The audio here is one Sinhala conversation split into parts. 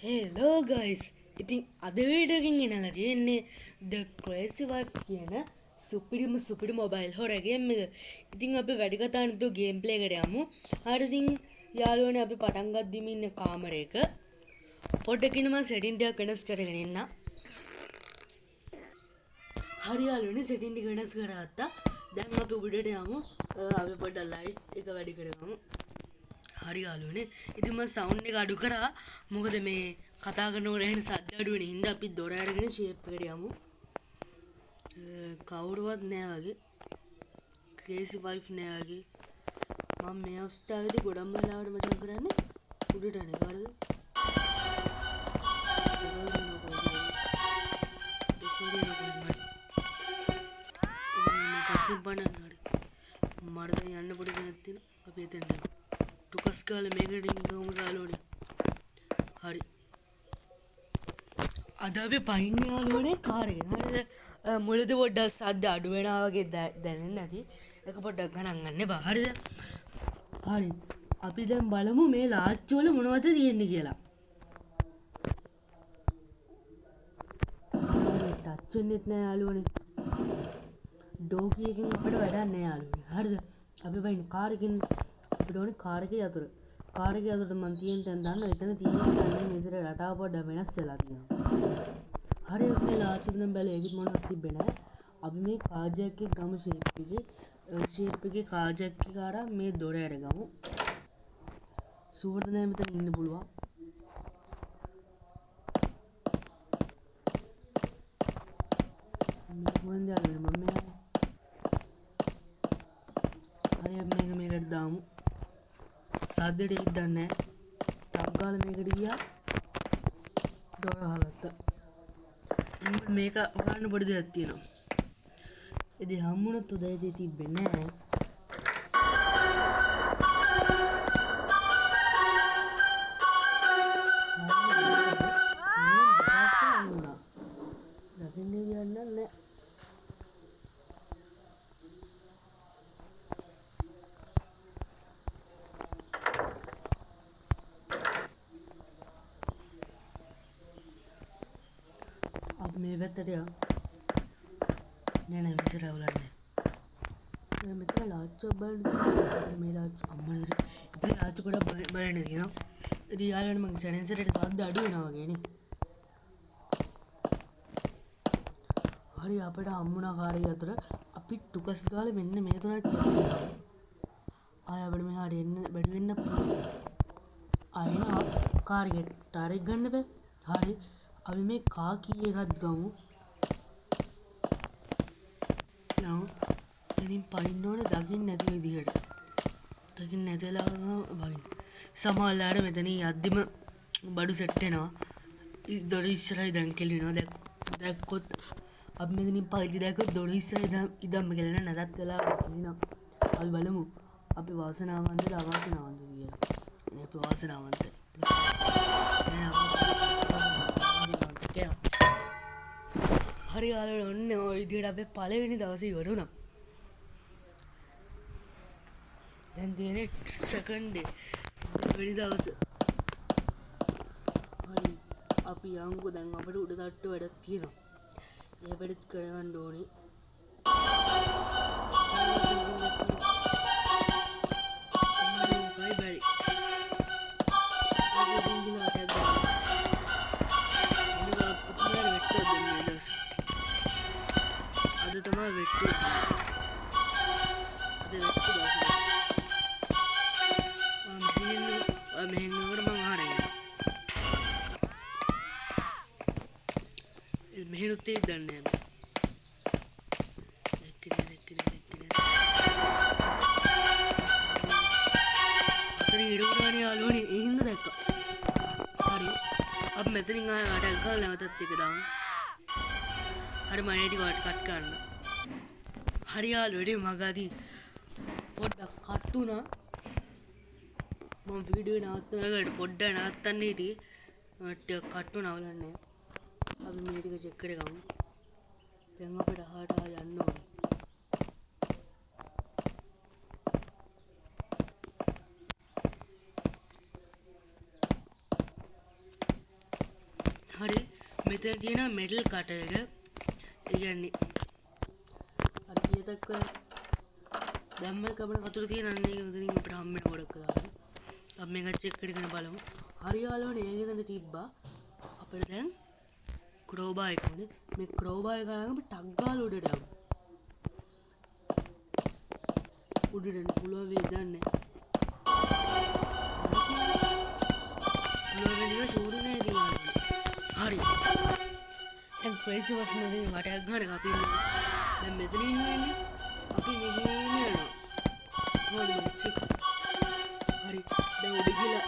හෙලෝ ගයිස් ඉතින් අද වීඩියෝකින් ගෙනලා තියෙන්නේ The Crazy Wife කියන සුපිරි මොබයිල් හොරර් ගේම් එක. ඉතින් අපි වැඩි කතා නැතුව ගේම් ප්ලේ එකට යමු. හරි ඉතින් යාළුවනේ අපි පටන් ගද්දිම ඉන්නේ කාමරයක. පොඩ්ඩකින් මම සෙටින් ටික වෙනස් කරගෙන ඉන්න. හරි යාළුවනේ සෙටින් ටික වෙනස් කරගත්තා. දැන් අපි උඩට යමු. අපි පොඩ්ඩක් ලයිට් එක වැඩි කරගමු. හරි යාළුවනේ ඉතින් මම සවුන්ඩ් එක අඩු කරා මොකද මේ කතා කරනකොට එහෙන සද්ද අඩු වෙන හින්දා අපි දොර අරගෙන ෂේප් එකට යමු කවුරුවත් නෑ වගේ ක්‍රේසි වයිෆ් නෑ වගේ මම මේ අවස්ථාවේදී ගොඩක් වෙලාවට මචං කරන්නේ උඩට යන්නේ කාටද පස්සෙන් පන්නන්න හරි මට දැන් යන්න පොඩි දෙයක් තියෙනවා අපි එතෙන් යමු ටුකස් කාලේ මේකට ඉංගම ගාලෝනේ හරි අද අපි පයින් යාළුවනේ කාර් එකෙන් හරිද මුලදී පොඩ්ඩක් සද්ද අඩු වෙනවා වගේ දැනෙන්නේ නැති ඒක පොඩ්ඩක් ගණන් ගන්න එපා හරිද හරි අපි දැන් බලමු මේ ලාච්චු වල මොනවද තියෙන්නේ කියලා ටච් වෙන්නෙත් නෑ යාළුවනේ ඩෝකි එකෙන් අපිට වැඩක් නෑ යාළුවනේ හරිද අපි පයින් කාර් එකෙන් අපිට ඕනේ කාර් එකේ යතුරු කාර් එකේ යතුරට මං තියෙන තැන දන්නවා එතන තියෙන්නේ මෙතන රටාව පොඩ්ඩක් වෙනස් වෙලා තියෙනවා හරි අපි ලාච්චු දෙනම් බැලුවා ඒකෙත් මොනවත් තිබ්බේ නෑ අපි මේ කාර් එකේ ගමු ෂේප් එකේ කාර් එකේ කාරා මේ දොර ඇර ගමු සුවර්ද නෑ මෙතන ඉන්න පුළුවන් මොකන්ද යාළුවනේ මම හරි අපි මේකට දාමු සද්දෙට ඒක දන්නේ නැහැ. ටක් ගාලා මේකට ගියා. දොර වහගත්තා. මේක හොරන්න පොඩි දෙයක් තියෙනවා. ඉතින් හම්බුනොත් උදේදී තිබ්බේ නැහැ. දකින්නේ කියන්නේ නැහැ. अब मैं बेहतर है नहीं मिसर आवला नहीं मैं मतलब लाच बंद मेरा अम्मा इधर लाच को बने नहीं ना रियाल में मंग चढ़ने से रेड साथ दाढ़ी ना वगे नहीं हरी यहाँ पे अम्मुना खा रही है तो अभी टुकस गाले मैंने मैं तो ना चल आया बड़े में हारी ने बड़ी ने आए ना कार के टारे गन्ने पे हारी अभी मैं कहा कि ये हाथ गाऊं ना तेरी पाइनों ने दागिन नहीं दिए दागिन नहीं लगा भाई समाल लाड़ में तनी याद में बड़ू सेट्टे ना इस दौड़ी इस्राई दंग के लिए ना देख को अब मैं तनी पाइली देखो दौड़ी इस्राई इधम में खेलना ना दात कला ना अभी बाले मु अभी वासन आवाज़ दे आवाज़ ना आवाज़ दिए ये अभी वासन आवाज़ दे හරි යාළුවනේ ඔන්න ඔය විදිහට අපේ පළවෙනි දවසේ ඉවර වුණා. දැන් තියෙන්නේ සෙකන්ඩ් ඩේ. වෙනි දවස. හරි අපි යන්කෝ දැන් අපිට උඩ තට්ටු වැඩක් තියෙනවා. මේ වැඩත් කරගන්න ඕනේ. तुम्हारा वेट्टू अदे वेट्टू बाकी महंगे और मंगा रहे हैं मेहनत ही दंडे हैं अरे इडूरानी आलूनी इन देखो अरे अब मैं तो नहीं आया अटैक कर लेना तत्ते के दाम अरे मैं एडी वाट कट करना हरी आलूडी मगादी පොඩ්ඩක් කට්ටුණා මම වීඩියෝ නවත්තනකට පොඩ්ඩක් නවත්තන්න හිටියේ මට කට්ටුණා වලන්නේ අපි මේ ටික චෙක් කරගමු දැන් අපිට අහකට යන්න ඕනේ හරි මෙතන තියෙන මෙටල් කටර් එක. ඒ කියන්නේ අර කීයදක් දැම්ම කපන කතුරු තියෙන අන්නේ මෙතනින් අපිට හම්බෙන ගොඩක් දාන්න. අපි මේක චෙක් කරගෙන බලමු. හරි යාළුවනේ ඒකෙන්ද තිබ්බා. අපිට දැන් ක්‍රෝබා එක උනේ. මේ ක්‍රෝබා එක ගාන අපි ටක් ගාලා උඩට යමු. උඩට යන්න පුළුවන් වෙයිද දන්නේ නැහැ. ෂූරුනේ දිනවා. හරි. දැන් ක්‍රේසි වස්නේ දෙවි වටයක් ගන්න අපි දැන් මෙතන ඉන්නේ. අපි මෙහෙම යනවා. හරි. දැන් උඩ ගිහලා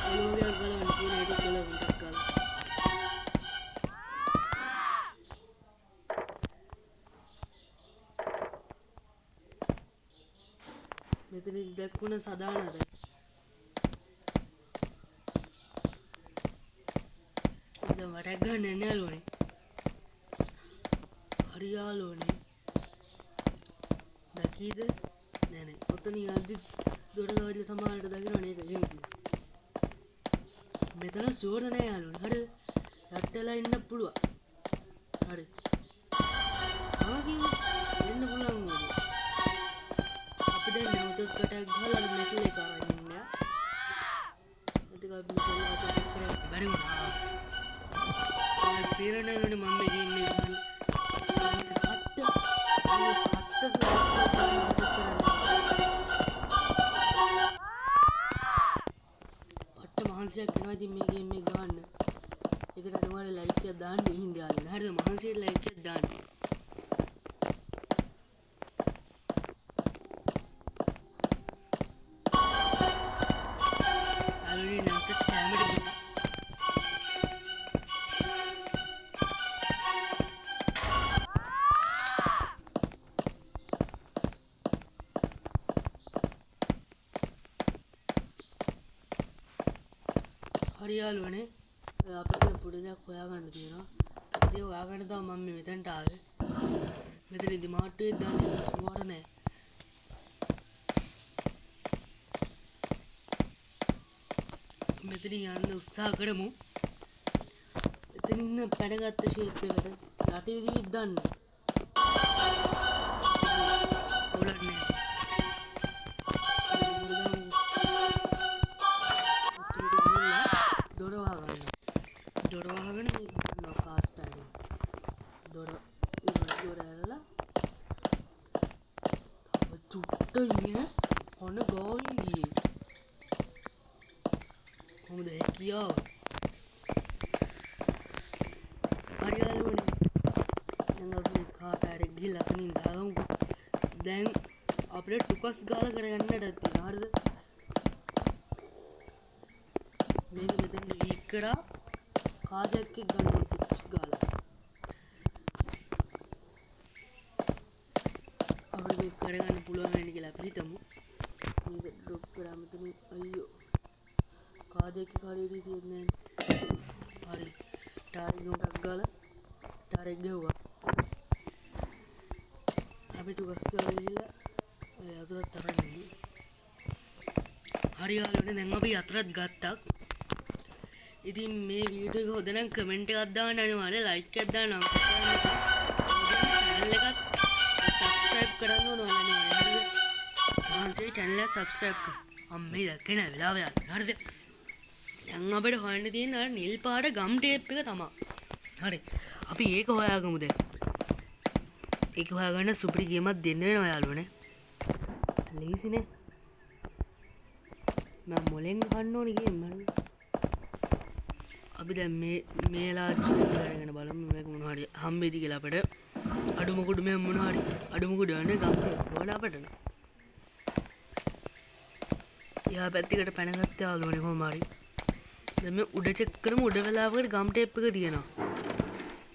ඔලෝගයක් ගලවන්න තියෙන එක ගලවන්න ටක් ගාලා. මෙතන දැක්කුණ සදානද දැන් වටක් ගන්න යන්නේ යාළුවනේ. හරි යාළුවනේ. දකීද? නෑ නෑ. ඔතන යද්දි දොඩ ගාවිල සමානට දකින්න නේද? එහෙම කිව්වා. මෙතන ෂුවර් නෑ යාළුවනේ. හරිද? යට්ටලා ඉන්න පුළුවන්. හරි. ආගිය එන්න පුළුවන් නේද? අපි දැන් නැවතත් කටක් ගහලා මෙතන එක අරන් ඉන්න. එතක අපි මෙතන අතට කරේ බැරි වුණා. පීරණයනේ මම ඉන්නේ මහන්සියක් කරනවා ඉතින් මේ ගේම් එක ගන්න. ඒකට අනිවාර්යෙන් ලයික් එකක් දාන්න ඉහින්ද යාළුවනේ. හරිද? මහන්සියට ලයික් එකක් දාන්න. යාළුවනේ නැවත කැමරට ගිහින් හරි යාළුවනේ අපිට පොඩි දෙයක් හොයාගන්න තියෙනවා. ඉතින් හොයාගන්න තමයි මම මෙතනට ආවේ. මෙතනදී මාට්ටුවේ දාන්නේ සුවර නැහැ. මෙතන යන්න උත්සාහ කරමු. මෙතන ඉන්න පැනගත්ත ෂේප් එකට යටිදී දාන්න. ඕලක් නෑ. දොරවහගෙන මේ කාස්ට් එක දොර ඇරලා චුට්ට ඉන්නේ ඔන්න ගෝවින් ගියේ කොහොමද කියාව හරි යාළුවනේ දැන් අපි කාටාරේ ගිහලා අතනින් දාගමු දැන් අපිට ටුකස් ගාලා කරගන්නට තියෙනවා හරිද මේක මෙතන ලීක් කරා කාදයක් ගන්න ටිප්ස් ගාලා අපිට මේක කරගන්න පුළුවන් වෙන්නේ කියලා අපි හිතමු මේක ඩ්‍රොප් කරා මෙතන අයියෝ කාදයක් කාඩේ තියෙන්නේ නැහැ හරි ටාරෙක් උඩක් ගාලා ටාරෙක් ගෙවුවා අපිට ගස් ගාලා ගිහලා ඔය අතුරත් තරන් ගියේ හරි යාළුවනේ දැන් අපි අතුරත් ගත්තා ඉතින් මේ වීඩියෝ එක හොඳ නම් කමෙන්ට් එකක් දාන්න අනිවාර්යෙන් ලයික් එකක් දාන්න channel එකත් subscribe කරන්න ඕන අනිවාර්යෙන් මහන්සිය channel එක subscribe කරන්න අම්මේ දැක්කේ නෑ වෙලාව යන්නේ හරිද දැන් අපිට හොයන්න තියෙන අර නිල් පාට ගම් ටේප් එක තමයි හරි අපි ඒක හොයාගමු දැන් ඒක හොයාගන්න සුපිරි ගේමක් දෙන්න වෙනවා යාළුවනේ ලීසිනේ මම මොලෙන් ගන්න ඕනේ ගේම් මම අපි දැන් මේලා කරගෙන බලමු මේක මොනවා හරි හම්බෙයිද කියලා අපිට අඩුමකුඩු මේ මොනවා හරි අඩුමකුඩු යන්නේ ගන්න ඕන අපිට යා පැත්තකට පැනගත්ත යාළුවනේ කොහොම හරි දැන් මේ උඩ චෙක් කරමු උඩ වෙලාවකට ගම් ටේප් එක තියෙනවා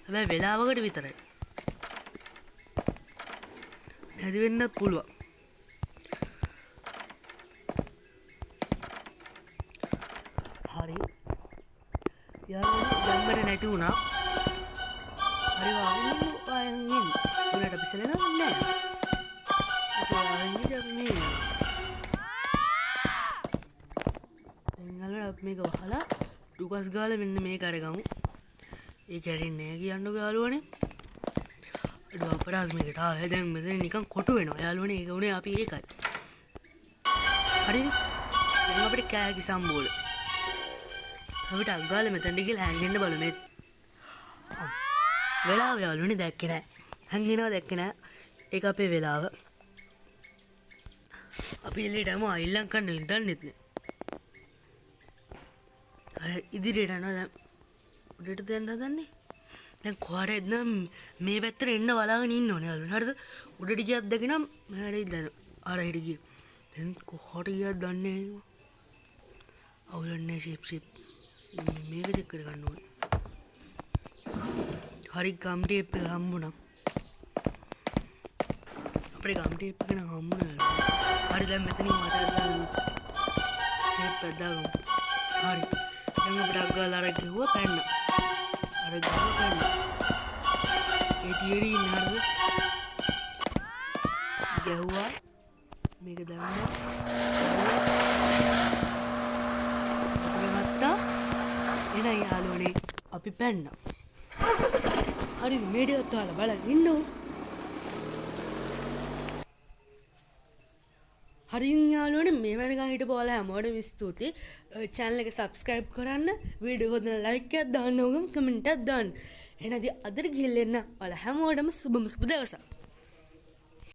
හැබැයි වෙලාවකට විතරයි නැති වෙන්නත් පුළුවන් හරි යාළුවනේ දැම්මට නැති වුණා. හරි වාගෙන ආයෙත් උඩට පිසලෙනවා නෑ. අපි ආයෙත් මේ දැන් අපි මේක වහලා ටුකස් ගාලා මෙන්න මේක අරගමු. ඒක ඇරෙන්නේ නැහැ කියන්නකෝ යාළුවනේ. අඩුව අපරාධ මේකට ආවේ දැන් මෙතන නිකන් කොටු වෙනවා යාළුවනේ. ඒක උනේ අපි ඒකයි. හරිද? දැන් අපිට කෑගි සම්බෝල. අපිට අග්ගාල මෙතනට ගිහලා හැංගෙන්න බලමු මේ. වෙලාව යාළුවනේ දැක්කේ නැහැ. හැංගෙනවා දැක්කේ නැහැ. ඒක අපේ වෙලාව. අපි එළියටම අයිල්ලම් කරන්න ඉඳන්නෙත් නේ. අර ඉදිරියට යනවා දැන්. උඩට යන්න හදන්නේ. දැන් කොහරෙද නම් මේ පැත්තට එන්න බලාගෙන ඉන්න ඕනේ යාළුවනේ. හරිද? උඩට ගියත් දැකනම් මෙහාට ඉඳන් අර හිට ගිය. දැන් කොහොට ගියද දන්නේ නැහැ. අවුලන්නේ ෂිප්. මේක චෙක් කර ගන්න ඕනේ. හරි ගම් ටේප් එක හම්බුණා. අපේ ගම් ටේප් එක නම් හම්බුණා. හරි දැන් මෙතනින් මට දාන්න. ටේප් එක දාගමු. හරි. දැන් අපිට අග්ගාලා අර ගිහුවා පැන්න. අර ගිහුවා පැන්න. ඒ ටියරි ඉන්නවද? ගැහුවා. මේක දැම්මා. එනයි යාළුවනේ අපි පැන්න. හරි මේඩියත් ඔයාලා බලන් ඉන්නෝ. හරි යාළුවනේ මේ වෙනකන් හිටපු ඔයාලා හැමෝටම ස්තුතියි. channel එක subscribe කරන්න, වීඩියෝ එක like එකක් දාන්න ඕගම කමෙන්ට් එකක් දාන්න. එහෙනම් අදට ගිහින් එන්න ඔයාලා හැමෝටම සුබම සුබ දවසක්.